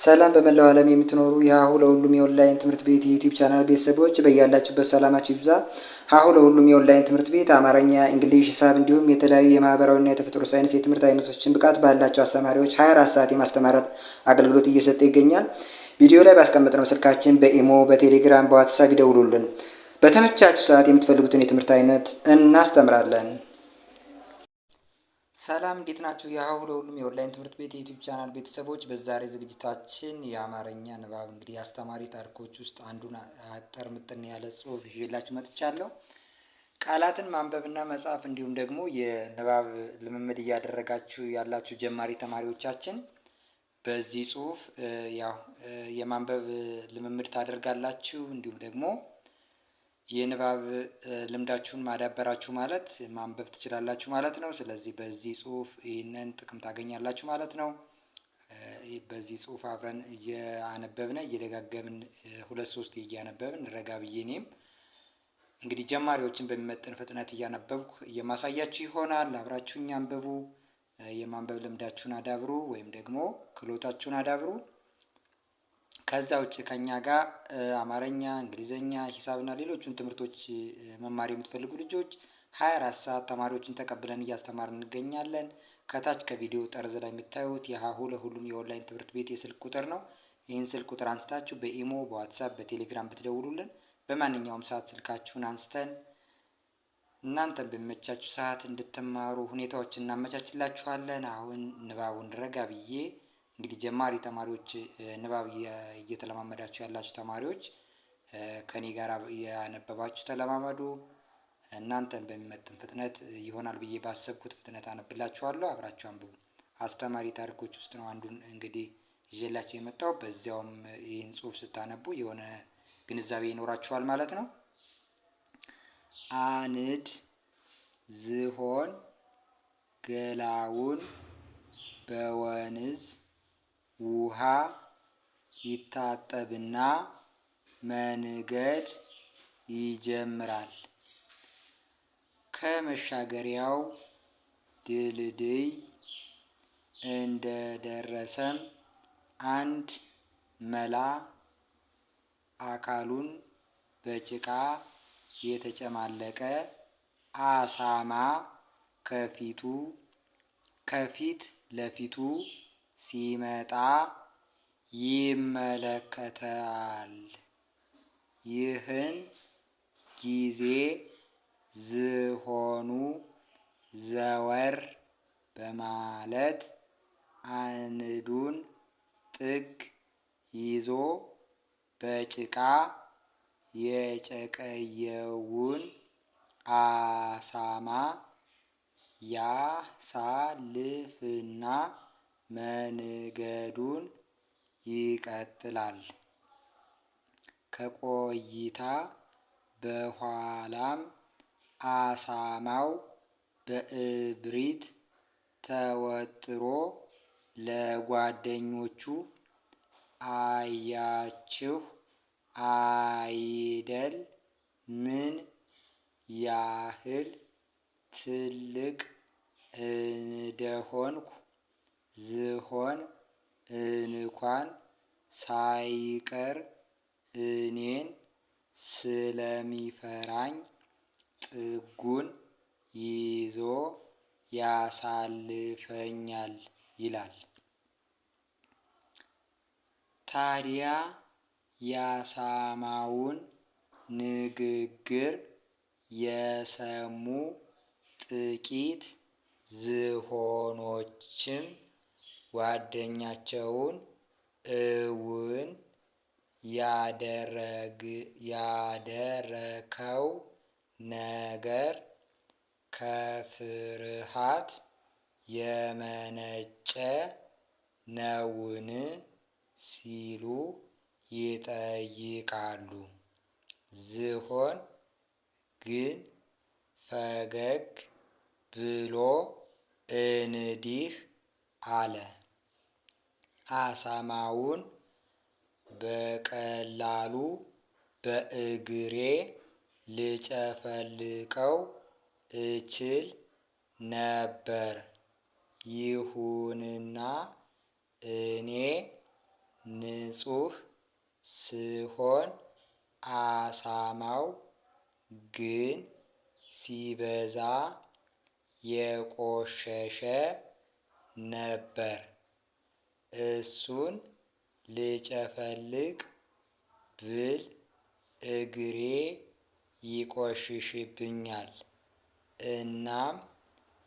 ሰላም በመላው ዓለም የምትኖሩ የሀሁ ለሁሉም የኦንላይን ትምህርት ቤት የዩቲዩብ ቻናል ቤተሰቦች በያላችሁበት ሰላማችሁ ይብዛ። ሀሁ ለሁሉም የኦንላይን ትምህርት ቤት አማርኛ፣ እንግሊዝ፣ ሂሳብ እንዲሁም የተለያዩ የማህበራዊና የተፈጥሮ ሳይንስ የትምህርት አይነቶችን ብቃት ባላቸው አስተማሪዎች 24 ሰዓት የማስተማር አገልግሎት እየሰጠ ይገኛል። ቪዲዮ ላይ ባስቀመጥነው ስልካችን በኢሞ፣ በቴሌግራም፣ በዋትሳፕ ይደውሉልን። በተመቻችሁ ሰዓት የምትፈልጉትን የትምህርት አይነት እናስተምራለን። ሰላም እንዴት ናችሁ? የሀሁ ለሁሉም የኦንላይን ትምህርት ቤት የዩቲዩብ ቻናል ቤተሰቦች በዛሬ ዝግጅታችን የአማርኛ ንባብ እንግዲህ አስተማሪ ታሪኮች ውስጥ አንዱን አጠር ምጥን ያለ ጽሁፍ ይዤላችሁ መጥቻለሁ። ቃላትን ማንበብና መጻፍ እንዲሁም ደግሞ የንባብ ልምምድ እያደረጋችሁ ያላችሁ ጀማሪ ተማሪዎቻችን በዚህ ጽሁፍ ያው የማንበብ ልምምድ ታደርጋላችሁ። እንዲሁም ደግሞ የንባብ ልምዳችሁን ማዳበራችሁ ማለት ማንበብ ትችላላችሁ ማለት ነው። ስለዚህ በዚህ ጽሁፍ ይህንን ጥቅም ታገኛላችሁ ማለት ነው። በዚህ ጽሁፍ አብረን እያነበብን እየደጋገምን 2-3 እያነበብን ረጋ ብዬ እኔም እንግዲህ ጀማሪዎችን በሚመጥን ፍጥነት እያነበብኩ የማሳያችሁ ይሆናል። አብራችሁኝ አንብቡ። የማንበብ ልምዳችሁን አዳብሩ ወይም ደግሞ ክህሎታችሁን አዳብሩ። ከዛ ውጭ ከኛ ጋር አማርኛ፣ እንግሊዘኛ፣ ሂሳብና ሌሎቹን ትምህርቶች መማር የምትፈልጉ ልጆች 24 ሰዓት ተማሪዎችን ተቀብለን እያስተማርን እንገኛለን። ከታች ከቪዲዮ ጠርዝ ላይ የምታዩት የሀሁ ለሁሉም የኦንላይን ትምህርት ቤት የስልክ ቁጥር ነው። ይህን ስልክ ቁጥር አንስታችሁ በኢሞ፣ በዋትሳፕ፣ በቴሌግራም ብትደውሉልን በማንኛውም ሰዓት ስልካችሁን አንስተን እናንተን በሚመቻችሁ ሰዓት እንድትማሩ ሁኔታዎችን እናመቻችላችኋለን። አሁን ንባቡን ረጋ ብዬ እንግዲህ ጀማሪ ተማሪዎች ንባብ እየተለማመዳችሁ ያላችሁ ተማሪዎች ከኔ ጋር ያነበባችሁ ተለማመዱ። እናንተን በሚመጥን ፍጥነት ይሆናል ብዬ ባሰብኩት ፍጥነት አነብላችኋለሁ። አብራችሁ አንብቡ። አስተማሪ ታሪኮች ውስጥ ነው አንዱን እንግዲህ ይዤላችሁ የመጣው። በዚያውም ይህን ጽሁፍ ስታነቡ የሆነ ግንዛቤ ይኖራችኋል ማለት ነው። አንድ ዝሆን ገላውን በወንዝ ውሃ ይታጠብና መንገድ ይጀምራል። ከመሻገሪያው ድልድይ እንደደረሰም አንድ መላ አካሉን በጭቃ የተጨማለቀ አሳማ ከፊት ለፊቱ ሲመጣ ይመለከታል። ይህን ጊዜ ዝሆኑ ዘወር በማለት አንዱን ጥግ ይዞ በጭቃ የጨቀየውን አሳማ ያሳልፍና መንገዱን ይቀጥላል። ከቆይታ በኋላም አሳማው በእብሪት ተወጥሮ ለጓደኞቹ አያችሁ አይደል ምን ያህል ትልቅ እንደሆንኩ ዝሆን እንኳን ሳይቀር እኔን ስለሚፈራኝ ጥጉን ይዞ ያሳልፈኛል ይላል። ታዲያ የአሳማውን ንግግር የሰሙ ጥቂት ዝሆኖችም ጓደኛቸውን እውን ያደረከው ነገር ከፍርሃት የመነጨ ነውን? ሲሉ ይጠይቃሉ። ዝሆን ግን ፈገግ ብሎ እንዲህ አለ። አሳማውን በቀላሉ በእግሬ ልጨፈልቀው እችል ነበር። ይሁንና እኔ ንጹህ ስሆን አሳማው ግን ሲበዛ የቆሸሸ ነበር። እሱን ልጨፈልቅ ብል እግሬ ይቆሽሽብኛል። እናም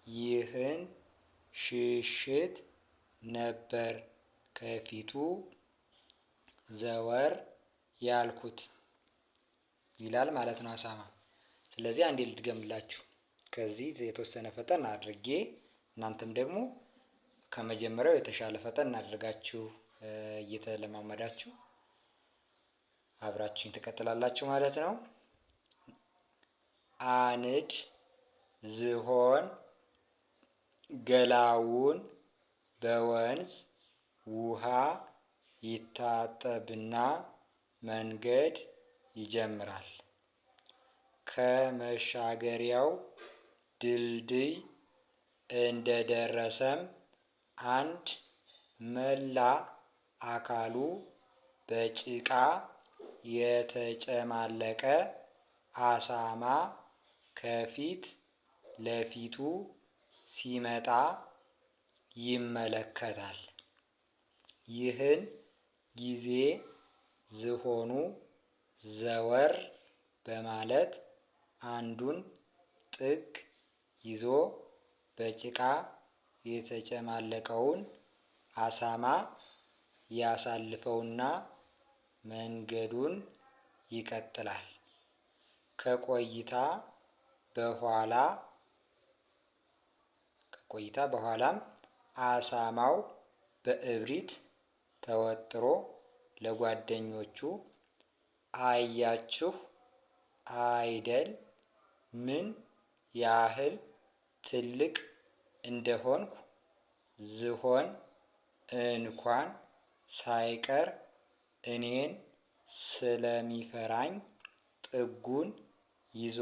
ይህን ሽሽት ነበር ከፊቱ ዘወር ያልኩት ይላል ማለት ነው አሳማ። ስለዚህ አንዴ ልድገምላችሁ። ከዚህ የተወሰነ ፈጠን አድርጌ እናንተም ደግሞ ከመጀመሪያው የተሻለ ፈጠን አድርጋችሁ እየተለማመዳችሁ አብራችሁኝ ትቀጥላላችሁ ማለት ነው። አንድ ዝሆን ገላውን በወንዝ ውሃ ይታጠብና መንገድ ይጀምራል። ከመሻገሪያው ድልድይ እንደደረሰም አንድ መላ አካሉ በጭቃ የተጨማለቀ አሳማ ከፊት ለፊቱ ሲመጣ ይመለከታል። ይህን ጊዜ ዝሆኑ ዘወር በማለት አንዱን ጥግ ይዞ በጭቃ የተጨማለቀውን አሳማ ያሳልፈውና መንገዱን ይቀጥላል። ከቆይታ በኋላም አሳማው በእብሪት ተወጥሮ ለጓደኞቹ አያችሁ አይደል ምን ያህል ትልቅ እንደሆንኩ፣ ዝሆን እንኳን ሳይቀር እኔን ስለሚፈራኝ ጥጉን ይዞ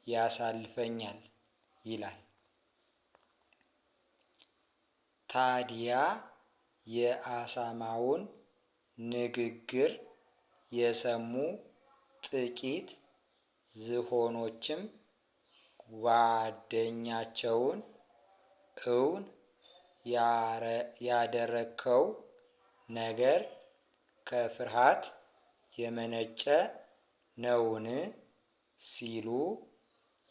ያሳልፈኛል ይላል። ታዲያ የአሳማውን ንግግር የሰሙ ጥቂት ዝሆኖችም ጓደኛቸውን እውን ያደረከው ነገር ከፍርሃት የመነጨ ነውን? ሲሉ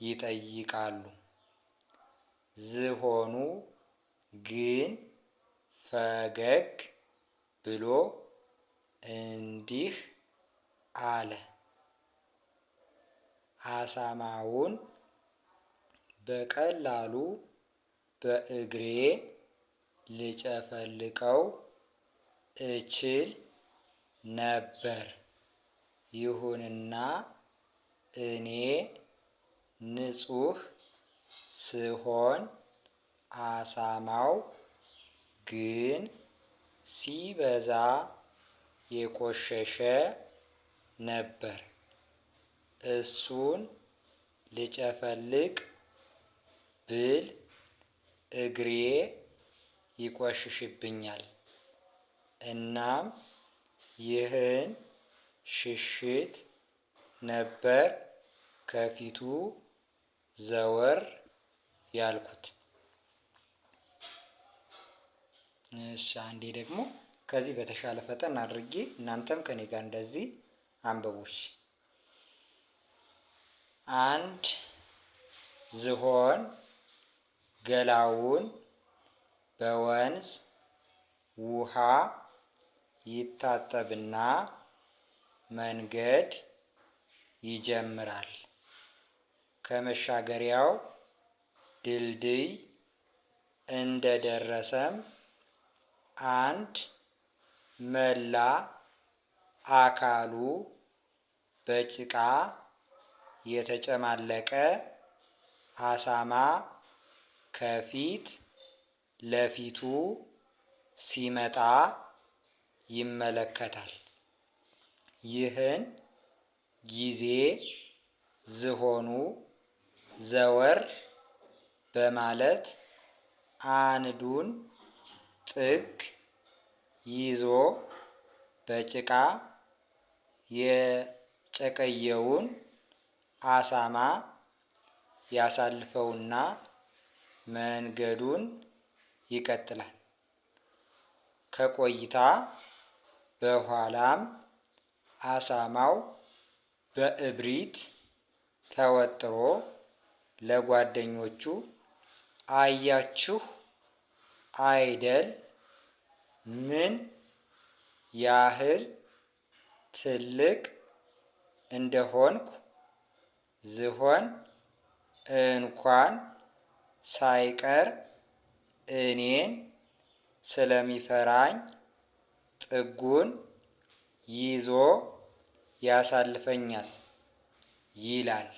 ይጠይቃሉ። ዝሆኑ ግን ፈገግ ብሎ እንዲህ አለ። አሳማውን በቀላሉ በእግሬ ልጨፈልቀው እችል ነበር። ይሁንና እኔ ንጹህ ስሆን አሳማው ግን ሲበዛ የቆሸሸ ነበር። እሱን ልጨፈልቅ ብል እግሬ ይቆሽሽብኛል። እናም ይህን ሽሽት ነበር ከፊቱ ዘወር ያልኩት። እሺ አንዴ ደግሞ ከዚህ በተሻለ ፈጠን አድርጌ እናንተም ከኔ ጋር እንደዚህ አንብቡሽ። አንድ ዝሆን ገላውን በወንዝ ውሃ ይታጠብና መንገድ ይጀምራል። ከመሻገሪያው ድልድይ እንደደረሰም አንድ መላ አካሉ በጭቃ የተጨማለቀ አሳማ ከፊት ለፊቱ ሲመጣ ይመለከታል። ይህን ጊዜ ዝሆኑ ዘወር በማለት አንዱን ጥግ ይዞ በጭቃ የጨቀየውን አሳማ ያሳልፈውና መንገዱን ይቀጥላል። ከቆይታ በኋላም አሳማው በእብሪት ተወጥሮ ለጓደኞቹ አያችሁ አይደል ምን ያህል ትልቅ እንደሆንኩ፣ ዝሆን እንኳን ሳይቀር እኔን ስለሚፈራኝ ጥጉን ይዞ ያሳልፈኛል ይላል።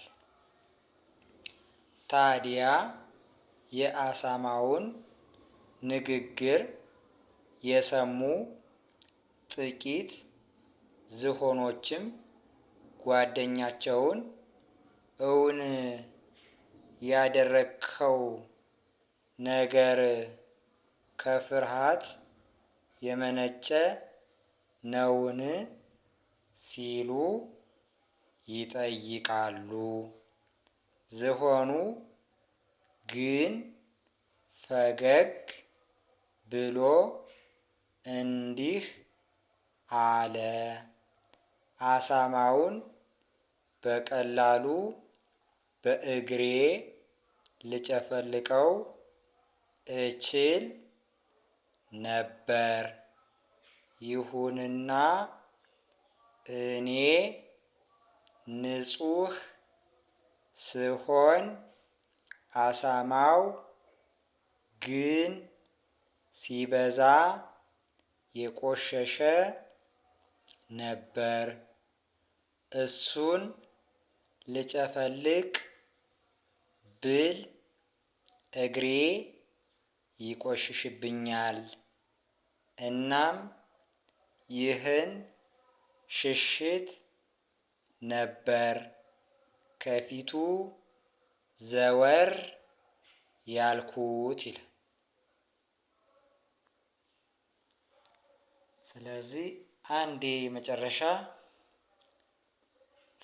ታዲያ የአሳማውን ንግግር የሰሙ ጥቂት ዝሆኖችም ጓደኛቸውን እውን ያደረግከው ነገር ከፍርሃት የመነጨ ነውን? ሲሉ ይጠይቃሉ። ዝሆኑ ግን ፈገግ ብሎ እንዲህ አለ፣ አሳማውን በቀላሉ በእግሬ ልጨፈልቀው እችል ነበር። ይሁንና እኔ ንጹሕ ስሆን አሳማው ግን ሲበዛ የቆሸሸ ነበር። እሱን ልጨፈልቅ ብል እግሬ ይቆሽሽብኛል። እናም ይህን ሽሽት ነበር ከፊቱ ዘወር ያልኩት ይላል። ስለዚህ አንዴ መጨረሻ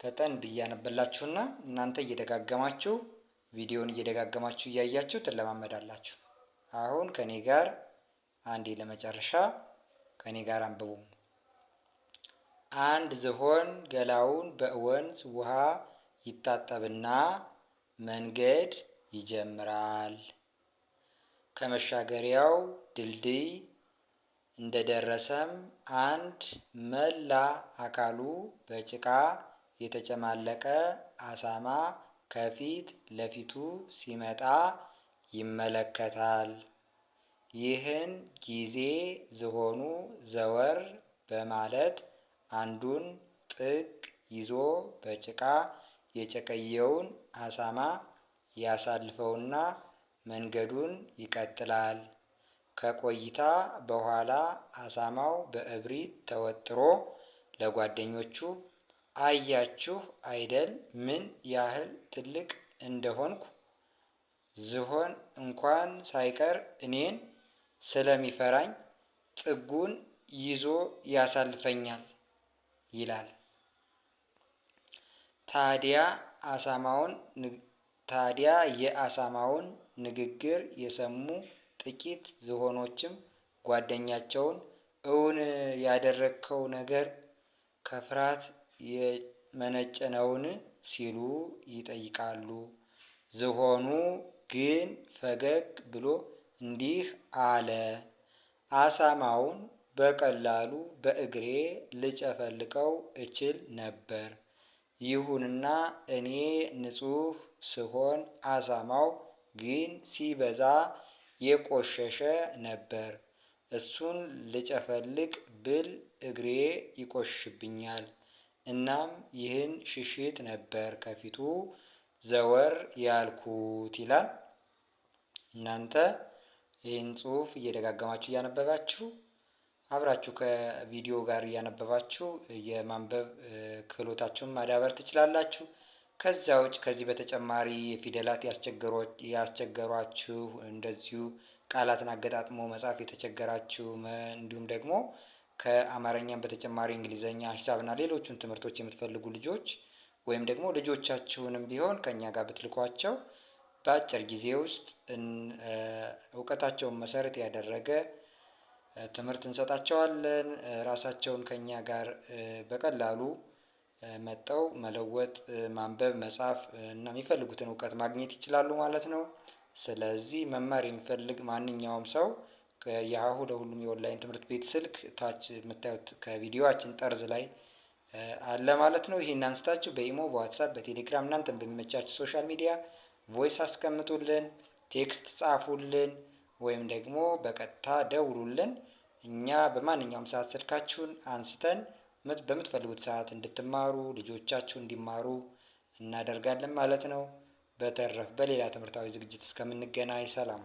ፈጠን ብዬ አነብላችሁና እናንተ እየደጋገማችሁ ቪዲዮውን እየደጋገማችሁ እያያችሁ ትለማመዳላችሁ። አሁን ከኔ ጋር አንዴ ለመጨረሻ ከኔ ጋር አንብቡ። አንድ ዝሆን ገላውን በወንዝ ውሃ ይታጠብና መንገድ ይጀምራል። ከመሻገሪያው ድልድይ እንደደረሰም አንድ መላ አካሉ በጭቃ የተጨማለቀ አሳማ ከፊት ለፊቱ ሲመጣ ይመለከታል። ይህን ጊዜ ዝሆኑ ዘወር በማለት አንዱን ጥግ ይዞ በጭቃ የጨቀየውን አሳማ ያሳልፈውና መንገዱን ይቀጥላል። ከቆይታ በኋላ አሳማው በእብሪት ተወጥሮ ለጓደኞቹ አያችሁ አይደል ምን ያህል ትልቅ እንደሆንኩ፣ ዝሆን እንኳን ሳይቀር እኔን ስለሚፈራኝ ጥጉን ይዞ ያሳልፈኛል ይላል። ታዲያ የአሳማውን ንግግር የሰሙ ጥቂት ዝሆኖችም ጓደኛቸውን እውን ያደረግከው ነገር ከፍርሃት የመነጨ ነውን? ሲሉ ይጠይቃሉ። ዝሆኑ ግን ፈገግ ብሎ እንዲህ አለ፣ አሳማውን በቀላሉ በእግሬ ልጨፈልቀው እችል ነበር። ይሁንና እኔ ንጹሕ ስሆን አሳማው ግን ሲበዛ የቆሸሸ ነበር። እሱን ልጨፈልቅ ብል እግሬ ይቆሽሽብኛል። እናም ይህን ሽሽት ነበር ከፊቱ ዘወር ያልኩት ይላል። እናንተ ይህን ጽሑፍ እየደጋገማችሁ እያነበባችሁ አብራችሁ ከቪዲዮ ጋር እያነበባችሁ የማንበብ ክህሎታችሁን ማዳበር ትችላላችሁ። ከዛ ውጭ ከዚህ በተጨማሪ ፊደላት ያስቸገሯችሁ እንደዚሁ ቃላትን አገጣጥሞ መጻፍ የተቸገራችሁ እንዲሁም ደግሞ ከአማርኛም በተጨማሪ እንግሊዘኛ፣ ሂሳብና ሌሎቹን ትምህርቶች የምትፈልጉ ልጆች ወይም ደግሞ ልጆቻችሁንም ቢሆን ከእኛ ጋር ብትልኳቸው በአጭር ጊዜ ውስጥ እውቀታቸውን መሰረት ያደረገ ትምህርት እንሰጣቸዋለን። ራሳቸውን ከእኛ ጋር በቀላሉ መጠው መለወጥ፣ ማንበብ፣ መጻፍ እና የሚፈልጉትን እውቀት ማግኘት ይችላሉ ማለት ነው። ስለዚህ መማር የሚፈልግ ማንኛውም ሰው የሀሁ ለሁሉም የኦንላይን ትምህርት ቤት ስልክ ታች የምታዩት ከቪዲዮአችን ጠርዝ ላይ አለ ማለት ነው። ይህን አንስታችሁ በኢሞ፣ በዋትሳፕ፣ በቴሌግራም እናንተን በሚመቻችሁ ሶሻል ሚዲያ ቮይስ አስቀምጡልን፣ ቴክስት ጻፉልን፣ ወይም ደግሞ በቀጥታ ደውሉልን። እኛ በማንኛውም ሰዓት ስልካችሁን አንስተን በምትፈልጉት ሰዓት እንድትማሩ ልጆቻችሁ እንዲማሩ እናደርጋለን ማለት ነው። በተረፈ በሌላ ትምህርታዊ ዝግጅት እስከምንገናኝ ሰላም።